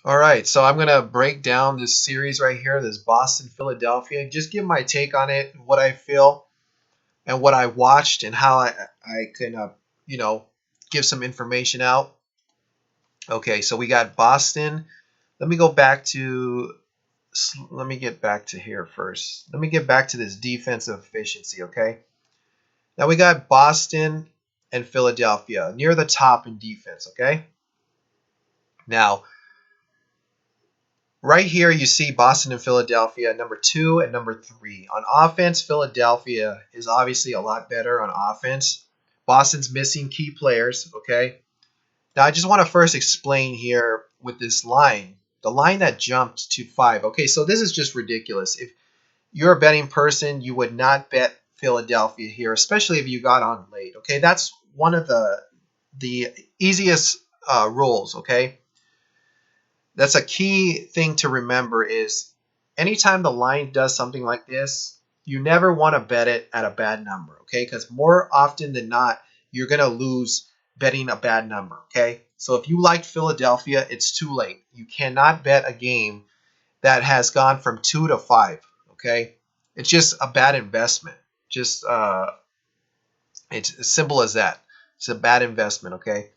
All right, so I'm gonna break down this series right here, this Boston Philadelphia. Just give my take on it, what I feel, and what I watched, and how I can you know give some information out. Okay, so we got Boston. Let me go back to. Let me get back to here first. Let me get back to this defensive efficiency. Okay, now we got Boston and Philadelphia near the top in defense. Okay, now right here, you see Boston and Philadelphia, number two and number three. On offense, Philadelphia is obviously a lot better on offense. Boston's missing key players, okay? Now, I just want to first explain here with this line, the line that jumped to five. Okay, so this is just ridiculous. If you're a betting person, you would not bet Philadelphia here, especially if you got on late, okay? That's one of the easiest rules, okay? That's a key thing to remember is anytime the line does something like this, you never want to bet it at a bad number, okay? Because more often than not, you're going to lose betting a bad number, okay? So if you liked Philadelphia, it's too late. You cannot bet a game that has gone from 2 to 5, okay? It's just a bad investment. Just it's as simple as that. It's a bad investment, okay?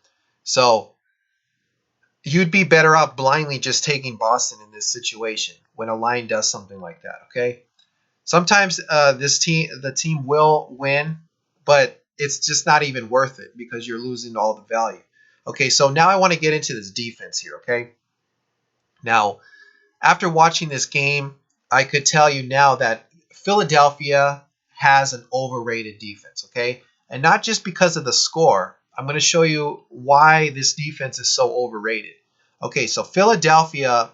So you'd be better off blindly just taking Boston in this situation when a line does something like that. Okay. Sometimes the team will win, but it's just not even worth it because you're losing all the value. Okay, so now I want to get into this defense here. Okay. Now, after watching this game, I could tell you now that Philadelphia has an overrated defense. Okay, and not just because of the score. I'm going to show you why this defense is so overrated. Okay, so Philadelphia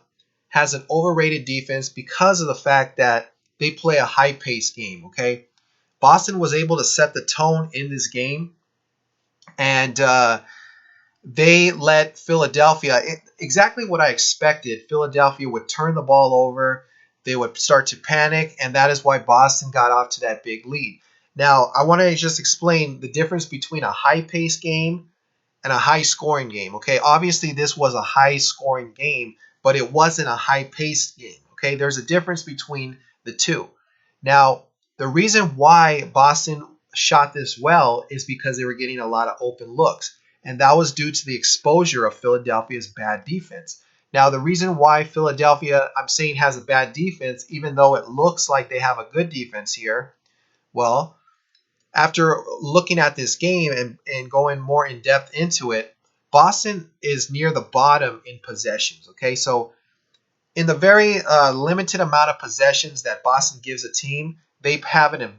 has an overrated defense because of the fact that they play a high-paced game. Okay, Boston was able to set the tone in this game, and they let Philadelphia exactly what I expected. Philadelphia would turn the ball over, they would start to panic, and that is why Boston got off to that big lead. Now, I want to just explain the difference between a high-paced game and a high-scoring game. Okay, obviously this was a high-scoring game, but it wasn't a high-paced game. Okay, there's a difference between the two. Now, the reason why Boston shot this well is because they were getting a lot of open looks, and that was due to the exposure of Philadelphia's bad defense. Now, the reason why Philadelphia, I'm saying, has a bad defense, even though it looks like they have a good defense here, well, after looking at this game and going more in depth into it, Boston is near the bottom in possessions. Okay, so in the very limited amount of possessions that Boston gives a team, they have a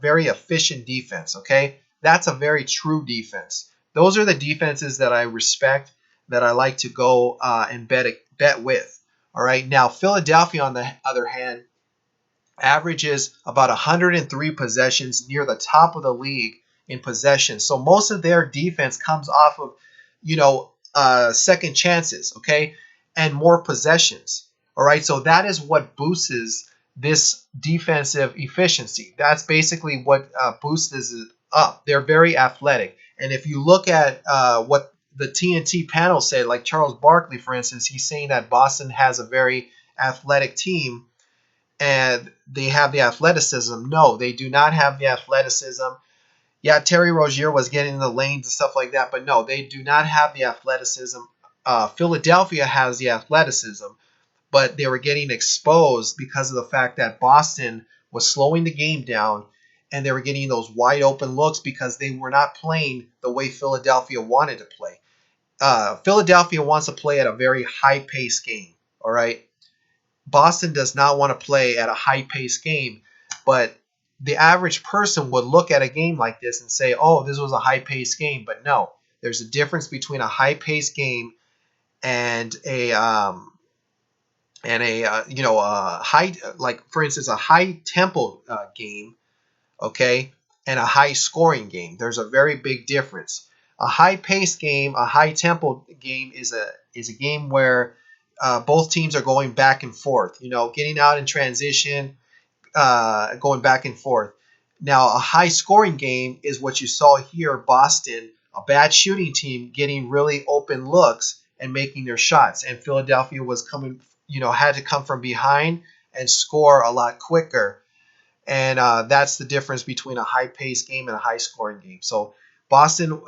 very efficient defense. Okay, that's a very true defense. Those are the defenses that I respect, that I like to go and bet with. All right, now Philadelphia, on the other hand, averages about 103 possessions, near the top of the league in possessions. So most of their defense comes off of, second chances, okay, and more possessions. All right, so that is what boosts this defensive efficiency. That's basically what boosts it up. They're very athletic, and if you look at what the TNT panel said, like Charles Barkley, for instance, he's saying that Boston has a very athletic team and they have the athleticism. No, they do not have the athleticism. Yeah, Terry Rozier was getting in the lanes and stuff like that, but no, they do not have the athleticism. Philadelphia has the athleticism, but they were getting exposed because of the fact that Boston was slowing the game down and they were getting those wide open looks because they were not playing the way Philadelphia wanted to play. Philadelphia wants to play at a very high paced game, all right? Boston does not want to play at a high-paced game, but the average person would look at a game like this and say, "Oh, this was a high-paced game." But no, there's a difference between a high-paced game and a high, like for instance, a high-tempo game, okay, and a high-scoring game. There's a very big difference. A high-paced game, a high-tempo game is a game where both teams are going back and forth, getting out in transition, going back and forth. Now, a high scoring game is what you saw here, Boston, a bad shooting team getting really open looks and making their shots. And Philadelphia was coming, had to come from behind and score a lot quicker. And that's the difference between a high-paced game and a high-scoring game. So Boston,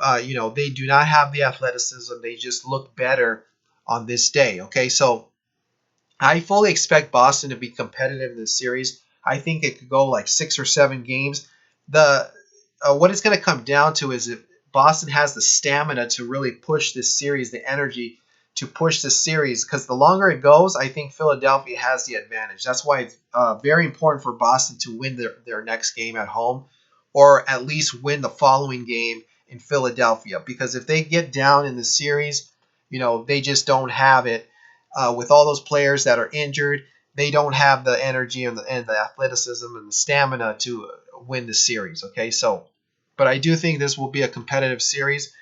they do not have the athleticism. They just look better on this day. Okay, so I fully expect Boston to be competitive in this series. I think it could go like 6 or 7 games. The What it's going to come down to is if Boston has the stamina to really push this series, the energy to push this series, because the longer it goes, I think Philadelphia has the advantage. That's why it's very important for Boston to win their next game at home, or at least win the following game in Philadelphia. Because if they get down in the series, they just don't have it. With all those players that are injured, they don't have the energy and the athleticism and the stamina to win the series. Okay, so, but I do think this will be a competitive series.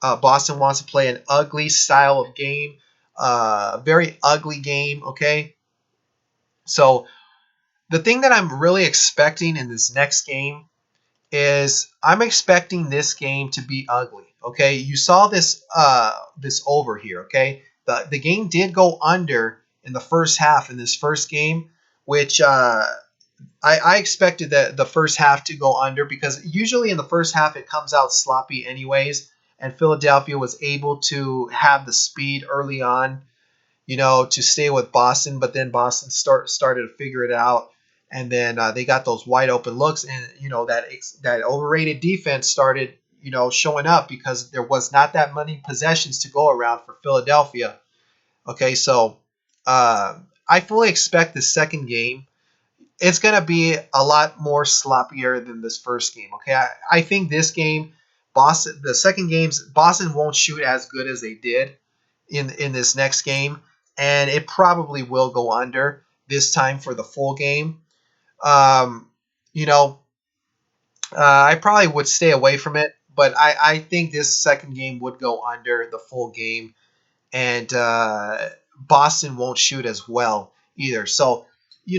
Boston wants to play an ugly style of game, very ugly game. Okay, so the thing that I'm really expecting in this next game is I'm expecting this game to be ugly. Okay, you saw this over here. Okay, the game did go under in the first half in this first game, which I expected the first half to go under because usually in the first half it comes out sloppy anyways, and Philadelphia was able to have the speed early on, to stay with Boston, but then Boston started to figure it out, and then they got those wide open looks, and that overrated defense started showing up because there was not that many possessions to go around for Philadelphia. Okay, so I fully expect the second game it's gonna be a lot more sloppier than this first game. Okay, I think this game, the second games, Boston won't shoot as good as they did in this next game, and it probably will go under this time for the full game. Um, you know, I probably would stay away from it, but I think this second game would go under the full game, and Boston won't shoot as well either. So,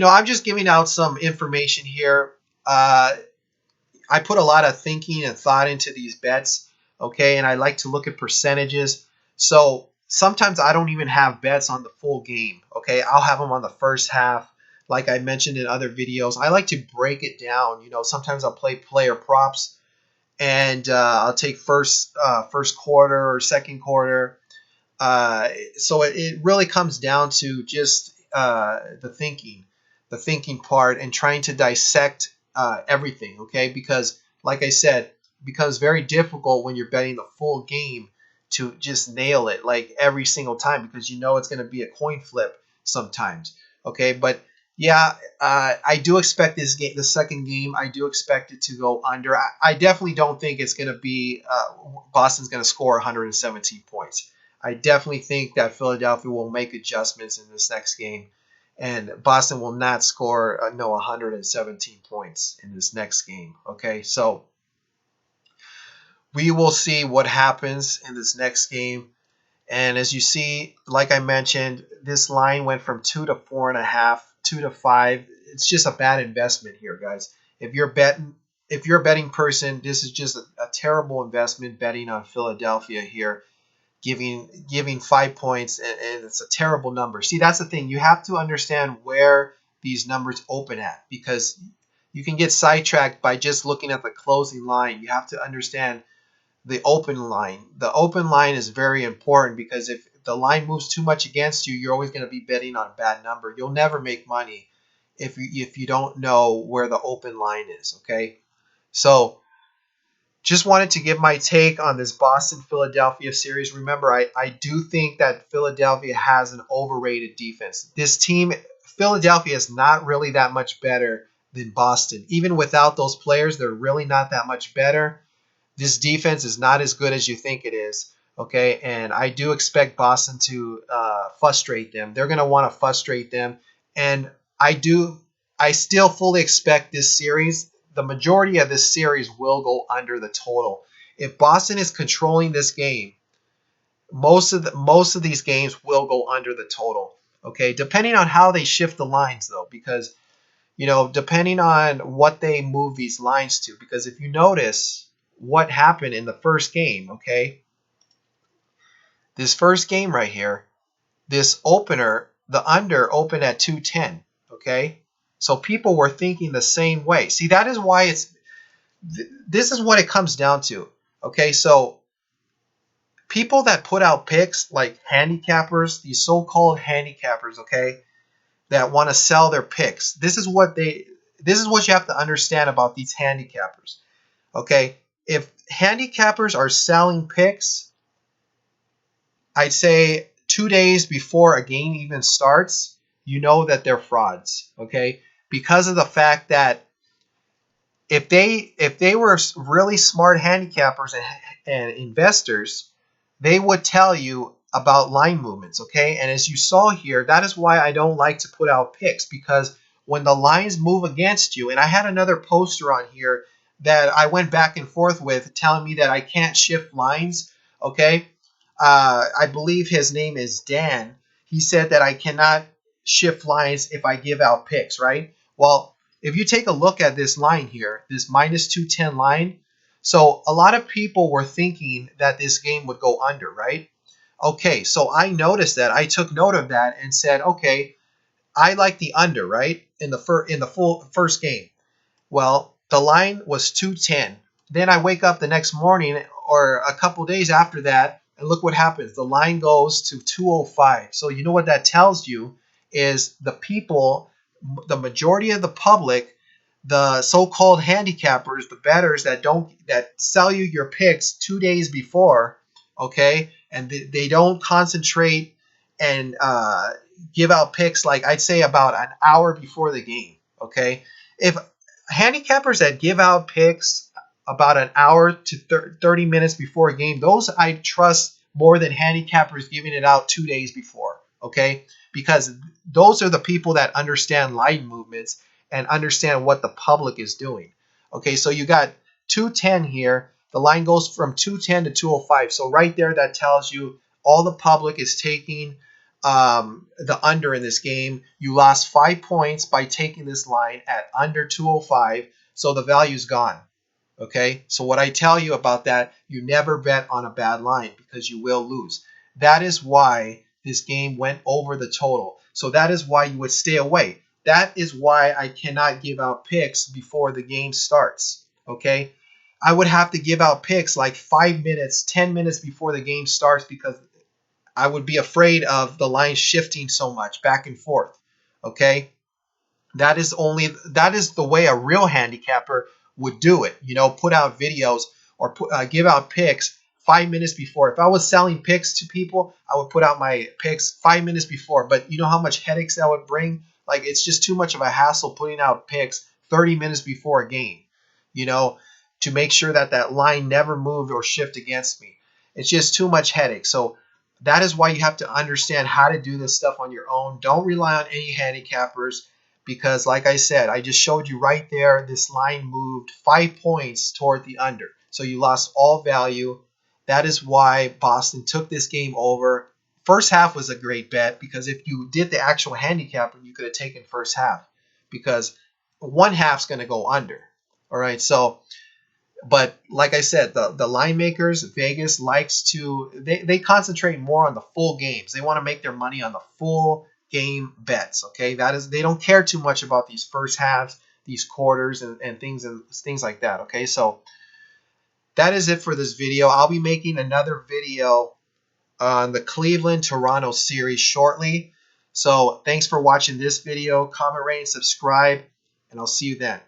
I'm just giving out some information here. Uh, I put a lot of thinking and thought into these bets, okay, and I like to look at percentages. So sometimes I don't even have bets on the full game, okay. I'll have them on the first half, like I mentioned in other videos. I like to break it down. Sometimes I'll play player props, and I'll take first quarter or second quarter. So it really comes down to just the thinking part, and trying to dissect everything. Okay, because like I said, it becomes very difficult when you're betting the full game to just nail it like every single time because it's going to be a coin flip sometimes. Okay, but yeah, I do expect this game, the second game, I do expect it to go under. I definitely don't think it's going to be Boston's going to score 117 points. I definitely think that Philadelphia will make adjustments in this next game, and Boston will not score 117 points in this next game. Okay, so we will see what happens in this next game. And as you see, like I mentioned, this line went from 2 to 4.5, 2 to 5. It's just a bad investment here, guys. If you're a betting person, this is just a terrible investment betting on Philadelphia here, giving 5 points, and it's a terrible number. See, that's the thing. You have to understand where these numbers open at, because you can get sidetracked by just looking at the closing line. You have to understand the open line. The open line is very important, because if the line moves too much against you, you're always going to be betting on a bad number. You'll never make money if you don't know where the open line is. Okay, so just wanted to give my take on this Boston Philadelphia series. Remember, I do think that Philadelphia has an overrated defense. This team, Philadelphia, is not really that much better than Boston. Even without those players, they're really not that much better. This defense is not as good as you think it is. Okay, and I do expect Boston to frustrate them. They're going to want to frustrate them, and I still fully expect this series. The majority of this series will go under the total. If Boston is controlling this game, most of these games will go under the total. Okay, depending on how they shift the lines, though, because depending on what they move these lines to. Because if you notice what happened in the first game, okay, This first game right here, this opener, the under opened at 210. Okay, so people were thinking the same way. See, that is why this is what it comes down to. Okay, so people that put out picks like handicappers, these so-called handicappers, okay, that want to sell their picks. This is what you have to understand about these handicappers. Okay? If handicappers are selling picks, I'd say 2 days before a game even starts, you know that they're frauds, okay? Because of the fact that if they were really smart handicappers and investors, they would tell you about line movements, okay? And as you saw here, that is why I don't like to put out picks, because when the lines move against you, and I had another poster on here that I went back and forth with telling me that I can't shift lines, okay? I believe his name is Dan. He said that I cannot shift lines if I give out picks, right? Well, if you take a look at this line here, this minus 210 line, so a lot of people were thinking that this game would go under, right? Okay, so I noticed that. I took note of that and said, okay, I like the under, right? In the full first game. Well, the line was 210. Then I wake up the next morning or a couple days after that, and look what happens. The line goes to 205. So you know what that tells you is the people, the majority of the public, the so-called handicappers, the bettors that sell you your picks 2 days before, okay, and they don't concentrate and give out picks like I'd say about an hour before the game, okay. If handicappers that give out picks about an hour to 30 minutes before a game, those I trust more than handicappers giving it out 2 days before, okay? Because those are the people that understand line movements and understand what the public is doing. Okay, so you got 210 here. The line goes from 210 to 205. So right there, that tells you all the public is taking the under in this game. You lost 5 points by taking this line at under 205, so the value's gone. Okay, so what I tell you about that, you never bet on a bad line because you will lose. That is why this game went over the total. So that is why you would stay away. That is why I cannot give out picks before the game starts. Okay, I would have to give out picks like 5 minutes, 10 minutes before the game starts because I would be afraid of the line shifting so much back and forth. Okay, that is the way a real handicapper would do it. You know, put out videos or give out picks 5 minutes before. If I was selling picks to people, I would put out my picks 5 minutes before. But you know how much headaches that would bring? Like, it's just too much of a hassle putting out picks 30 minutes before a game, you know, to make sure that that line never moved or shift against me. It's just too much headache. So that is why you have to understand how to do this stuff on your own. Don't rely on any handicappers because, like I said, I just showed you right there, this line moved 5 points toward the under. So you lost all value. That is why Boston took this game over. First half was a great bet because if you did the actual handicap, you could have taken first half because one half's going to go under. All right, so but like I said, the line makers, Vegas likes to they concentrate more on the full games. They want to make their money on the full game bets. Okay, that is they don't care too much about these first halves, these quarters, and things like that. Okay, so that is it for this video. I'll be making another video on the Cleveland Toronto series shortly. So thanks for watching this video. Comment, rate, and subscribe, and I'll see you then.